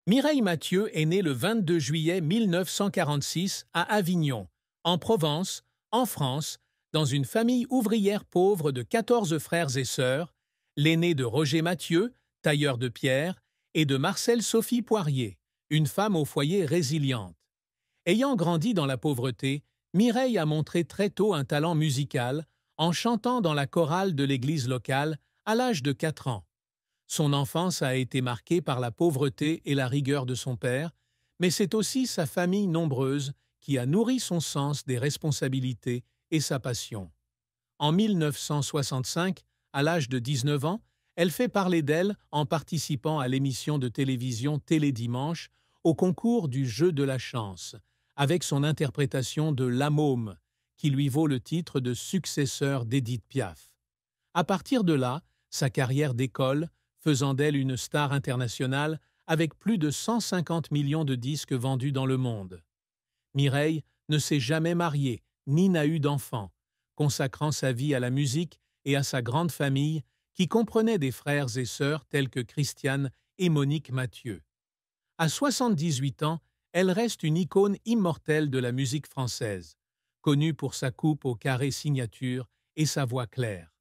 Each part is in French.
Mireille Mathieu est née le 22 juillet 1946 à Avignon, en Provence, en France, dans une famille ouvrière pauvre de 14 frères et sœurs, l'aîné de Roger Mathieu, tailleur de pierre, et de Marcelle-Sophie Poirier, une femme au foyer résiliente. Ayant grandi dans la pauvreté, Mireille a montré très tôt un talent musical en chantant dans la chorale de l'église locale à l'âge de 4 ans. Son enfance a été marquée par la pauvreté et la rigueur de son père, mais c'est aussi sa famille nombreuse qui a nourri son sens des responsabilités et sa passion. En 1965, à l'âge de 19 ans, elle fait parler d'elle en participant à l'émission de télévision Télédimanche au concours du jeu de la chance, avec son interprétation de La Môme, qui lui vaut le titre de successeur d'Édith Piaf. À partir de là, sa carrière décolle, faisant d'elle une star internationale avec plus de 150 millions de disques vendus dans le monde. Mireille ne s'est jamais mariée ni n'a eu d'enfant, consacrant sa vie à la musique et à sa grande famille qui comprenait des frères et sœurs tels que Christiane et Monique Mathieu. À 78 ans, elle reste une icône immortelle de la musique française, connue pour sa coupe au carré signature et sa voix claire.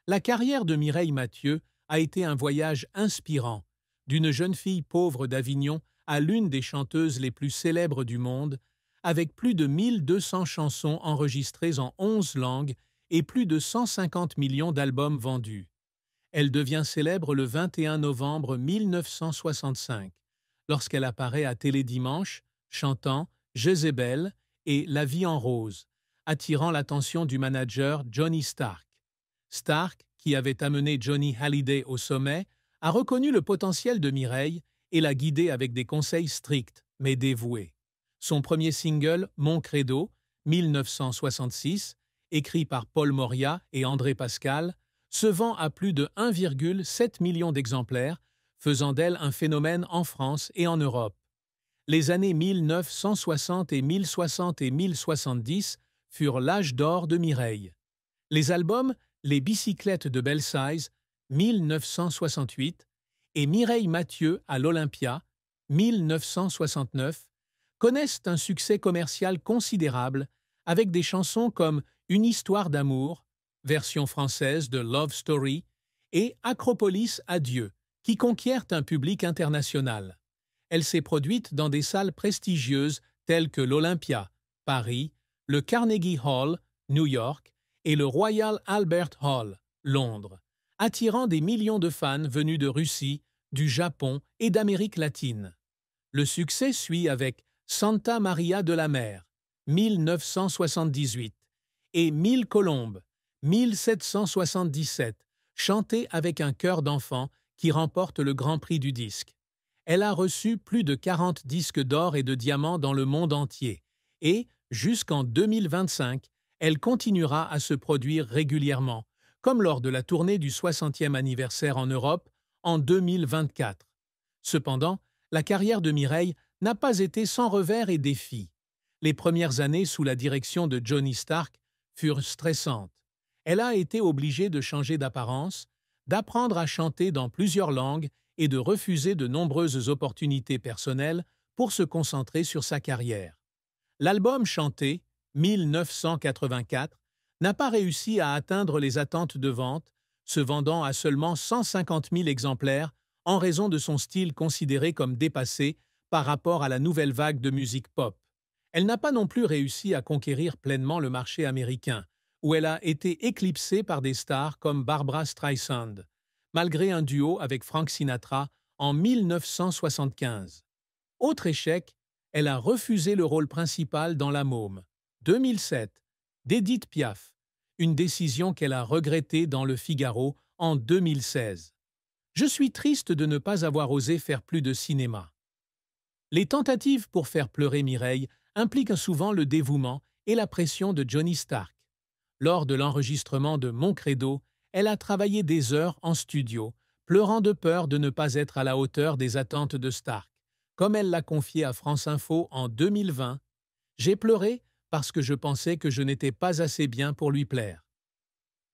La carrière de Mireille Mathieu a été un voyage inspirant, d'une jeune fille pauvre d'Avignon à l'une des chanteuses les plus célèbres du monde, avec plus de 1200 chansons enregistrées en 11 langues et plus de 150 millions d'albums vendus. Elle devient célèbre le 21 novembre 1965, lorsqu'elle apparaît à Télédimanche, chantant Jézabel et La vie en rose, attirant l'attention du manager Johnny Stark. Stark, qui avait amené Johnny Hallyday au sommet, a reconnu le potentiel de Mireille et l'a guidée avec des conseils stricts, mais dévoués. Son premier single, Mon Credo, 1966, écrit par Paul Moria et André Pascal, se vend à plus de 1,7 million d'exemplaires, faisant d'elle un phénomène en France et en Europe. Les années 1960 et 1060 et 1070 furent l'âge d'or de Mireille. Les albums Les bicyclettes de Belsize, 1968, et Mireille Mathieu à l'Olympia, 1969, connaissent un succès commercial considérable avec des chansons comme Une histoire d'amour, version française de Love Story, et Acropolis Adieu, qui conquièrent un public international. Elle s'est produite dans des salles prestigieuses telles que l'Olympia, Paris, le Carnegie Hall, New York, et le Royal Albert Hall, Londres, attirant des millions de fans venus de Russie, du Japon et d'Amérique latine. Le succès suit avec Santa Maria de la Mer, 1978, et Mille colombes, 1777, chantée avec un chœur d'enfants qui remporte le Grand Prix du disque. Elle a reçu plus de 40 disques d'or et de diamants dans le monde entier et, jusqu'en 2025, elle continuera à se produire régulièrement, comme lors de la tournée du 60e anniversaire en Europe en 2024. Cependant, la carrière de Mireille n'a pas été sans revers et défis. Les premières années sous la direction de Johnny Stark furent stressantes. Elle a été obligée de changer d'apparence, d'apprendre à chanter dans plusieurs langues et de refuser de nombreuses opportunités personnelles pour se concentrer sur sa carrière. L'album chanté, 1984, n'a pas réussi à atteindre les attentes de vente, se vendant à seulement 150 000 exemplaires en raison de son style considéré comme dépassé par rapport à la nouvelle vague de musique pop. Elle n'a pas non plus réussi à conquérir pleinement le marché américain, où elle a été éclipsée par des stars comme Barbra Streisand, malgré un duo avec Frank Sinatra en 1975. Autre échec, elle a refusé le rôle principal dans La Môme, 2007, d'Édith Piaf, une décision qu'elle a regrettée dans Le Figaro en 2016. Je suis triste de ne pas avoir osé faire plus de cinéma. Les tentatives pour faire pleurer Mireille impliquent souvent le dévouement et la pression de Johnny Stark. Lors de l'enregistrement de Mon Credo, elle a travaillé des heures en studio, pleurant de peur de ne pas être à la hauteur des attentes de Stark. Comme elle l'a confié à France Info en 2020, « J'ai pleuré parce que je pensais que je n'étais pas assez bien pour lui plaire. »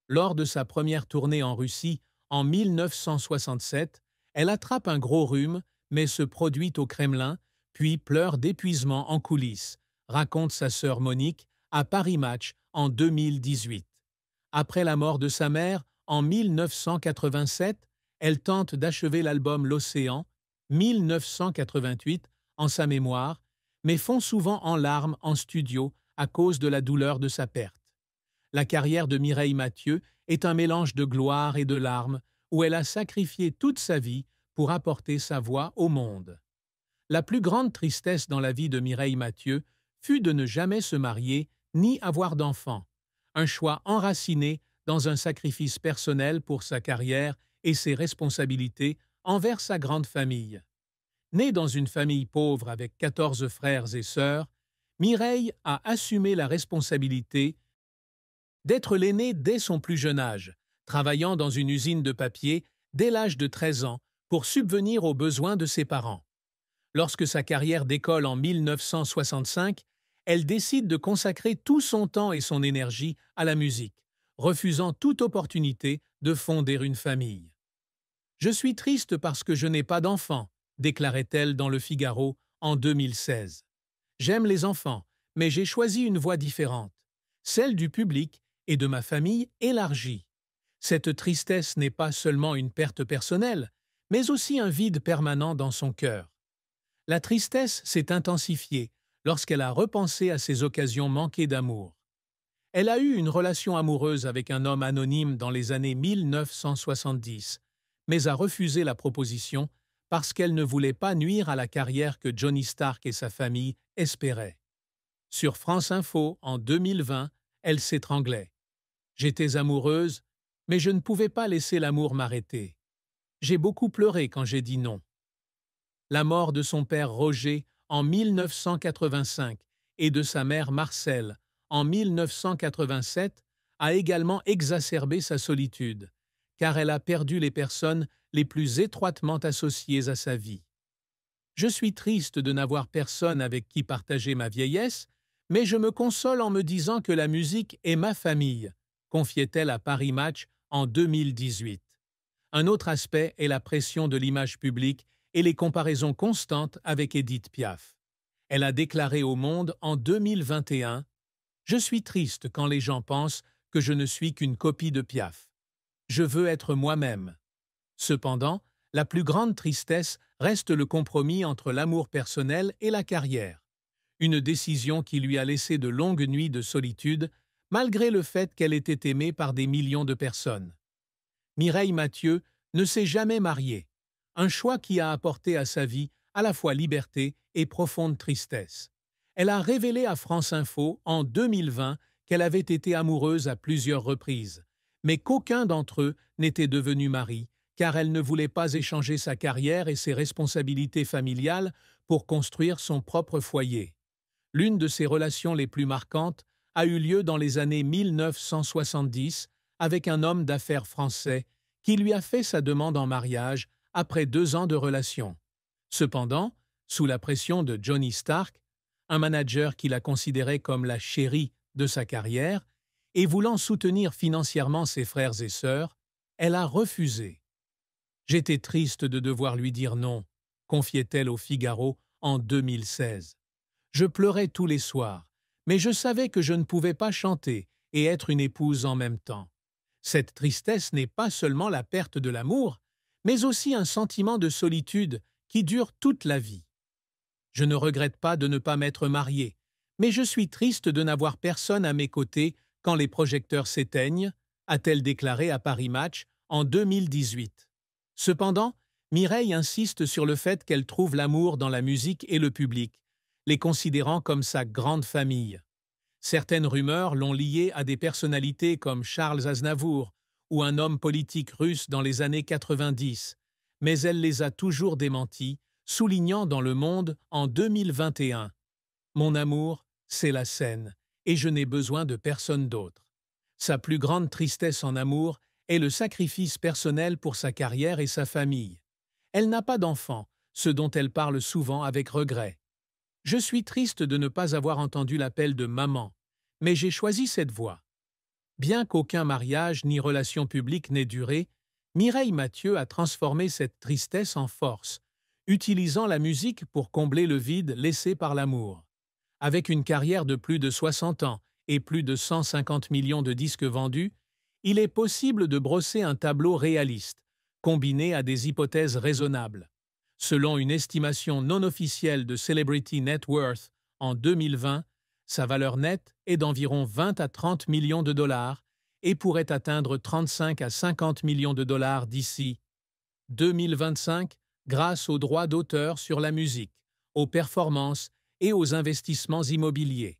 Lors de sa première tournée en Russie, en 1967, elle attrape un gros rhume, mais se produit au Kremlin, puis pleure d'épuisement en coulisses, raconte sa sœur Monique à Paris Match en 2018. Après la mort de sa mère, en 1987, elle tente d'achever l'album L'Océan, 1988, en sa mémoire, mais fond souvent en larmes en studio à cause de la douleur de sa perte. La carrière de Mireille Mathieu est un mélange de gloire et de larmes où elle a sacrifié toute sa vie pour apporter sa voix au monde. La plus grande tristesse dans la vie de Mireille Mathieu fut de ne jamais se marier ni avoir d'enfants, un choix enraciné dans un sacrifice personnel pour sa carrière et ses responsabilités envers sa grande famille. Née dans une famille pauvre avec 14 frères et sœurs, Mireille a assumé la responsabilité d'être l'aînée dès son plus jeune âge, travaillant dans une usine de papier dès l'âge de 13 ans pour subvenir aux besoins de ses parents. Lorsque sa carrière décolle en 1965, elle décide de consacrer tout son temps et son énergie à la musique, refusant toute opportunité de fonder une famille. « Je suis triste parce que je n'ai pas d'enfants », déclarait-elle dans Le Figaro en 2016. « J'aime les enfants, mais j'ai choisi une voie différente, celle du public et de ma famille élargie. Cette tristesse n'est pas seulement une perte personnelle, mais aussi un vide permanent dans son cœur. La tristesse s'est intensifiée lorsqu'elle a repensé à ses occasions manquées d'amour. Elle a eu une relation amoureuse avec un homme anonyme dans les années 1970, mais a refusé la proposition parce qu'elle ne voulait pas nuire à la carrière que Johnny Stark et sa famille espéraient. Sur France Info, en 2020, elle s'étranglait. « J'étais amoureuse, mais je ne pouvais pas laisser l'amour m'arrêter. J'ai beaucoup pleuré quand j'ai dit non. » La mort de son père Roger en 1985 et de sa mère Marcelle en 1987 a également exacerbé sa solitude, car elle a perdu les personnes les plus étroitement associées à sa vie. « Je suis triste de n'avoir personne avec qui partager ma vieillesse, mais je me console en me disant que la musique est ma famille », confiait-elle à Paris Match en 2018. Un autre aspect est la pression de l'image publique et les comparaisons constantes avec Édith Piaf. Elle a déclaré au Monde en 2021 « Je suis triste quand les gens pensent que je ne suis qu'une copie de Piaf. Je veux être moi-même. » Cependant, la plus grande tristesse reste le compromis entre l'amour personnel et la carrière. Une décision qui lui a laissé de longues nuits de solitude, malgré le fait qu'elle était aimée par des millions de personnes. Mireille Mathieu ne s'est jamais mariée, un choix qui a apporté à sa vie à la fois liberté et profonde tristesse. Elle a révélé à France Info en 2020 qu'elle avait été amoureuse à plusieurs reprises, mais qu'aucun d'entre eux n'était devenu mari, car elle ne voulait pas échanger sa carrière et ses responsabilités familiales pour construire son propre foyer. L'une de ses relations les plus marquantes a eu lieu dans les années 1970 avec un homme d'affaires français qui lui a fait sa demande en mariage après 2 ans de relation. Cependant, sous la pression de Johnny Stark, un manager qui la considérait comme la chérie de sa carrière, et voulant soutenir financièrement ses frères et sœurs, elle a refusé. « J'étais triste de devoir lui dire non », confiait-elle au Figaro en 2016. « Je pleurais tous les soirs, mais je savais que je ne pouvais pas chanter et être une épouse en même temps. Cette tristesse n'est pas seulement la perte de l'amour, mais aussi un sentiment de solitude qui dure toute la vie. Je ne regrette pas de ne pas m'être mariée, mais je suis triste de n'avoir personne à mes côtés quand les projecteurs s'éteignent », a-t-elle déclaré à Paris Match en 2018. Cependant, Mireille insiste sur le fait qu'elle trouve l'amour dans la musique et le public, les considérant comme sa grande famille. Certaines rumeurs l'ont liée à des personnalités comme Charles Aznavour ou un homme politique russe dans les années 90, mais elle les a toujours démenties, soulignant dans Le Monde en 2021 « Mon amour, c'est la scène, et je n'ai besoin de personne d'autre. » Sa plus grande tristesse en amour est le sacrifice personnel pour sa carrière et sa famille. Elle n'a pas d'enfant, ce dont elle parle souvent avec regret. « Je suis triste de ne pas avoir entendu l'appel de maman, mais j'ai choisi cette voie. » Bien qu'aucun mariage ni relation publique n'ait duré, Mireille Mathieu a transformé cette tristesse en force, utilisant la musique pour combler le vide laissé par l'amour. Avec une carrière de plus de 60 ans et plus de 150 millions de disques vendus, il est possible de brosser un tableau réaliste, combiné à des hypothèses raisonnables. Selon une estimation non officielle de Celebrity Net Worth en 2020, sa valeur nette est d'environ 20 à 30 millions de dollars et pourrait atteindre 35 à 50 millions de dollars d'ici 2025 grâce aux droits d'auteur sur la musique, aux performances et aux investissements immobiliers.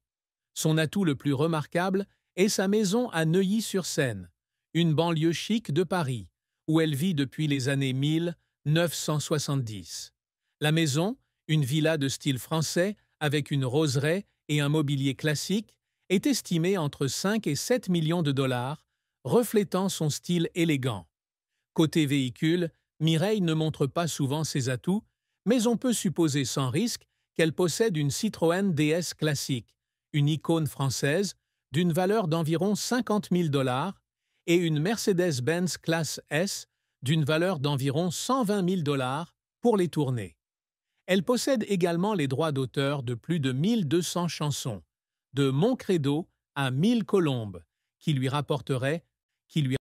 Son atout le plus remarquable est sa maison à Neuilly-sur-Seine, une banlieue chic de Paris, où elle vit depuis les années 1970. La maison, une villa de style français avec une roseraie et un mobilier classique, est estimée entre 5 et 7 millions de dollars, reflétant son style élégant. Côté véhicule, Mireille ne montre pas souvent ses atouts, mais on peut supposer sans risque qu'elle possède une Citroën DS classique, une icône française, d'une valeur d'environ 50 000 dollars, et une Mercedes-Benz Classe S, d'une valeur d'environ 120 000 dollars pour les tournées. Elle possède également les droits d'auteur de plus de 1200 chansons, de Mon Credo à 1000 colombes, qui lui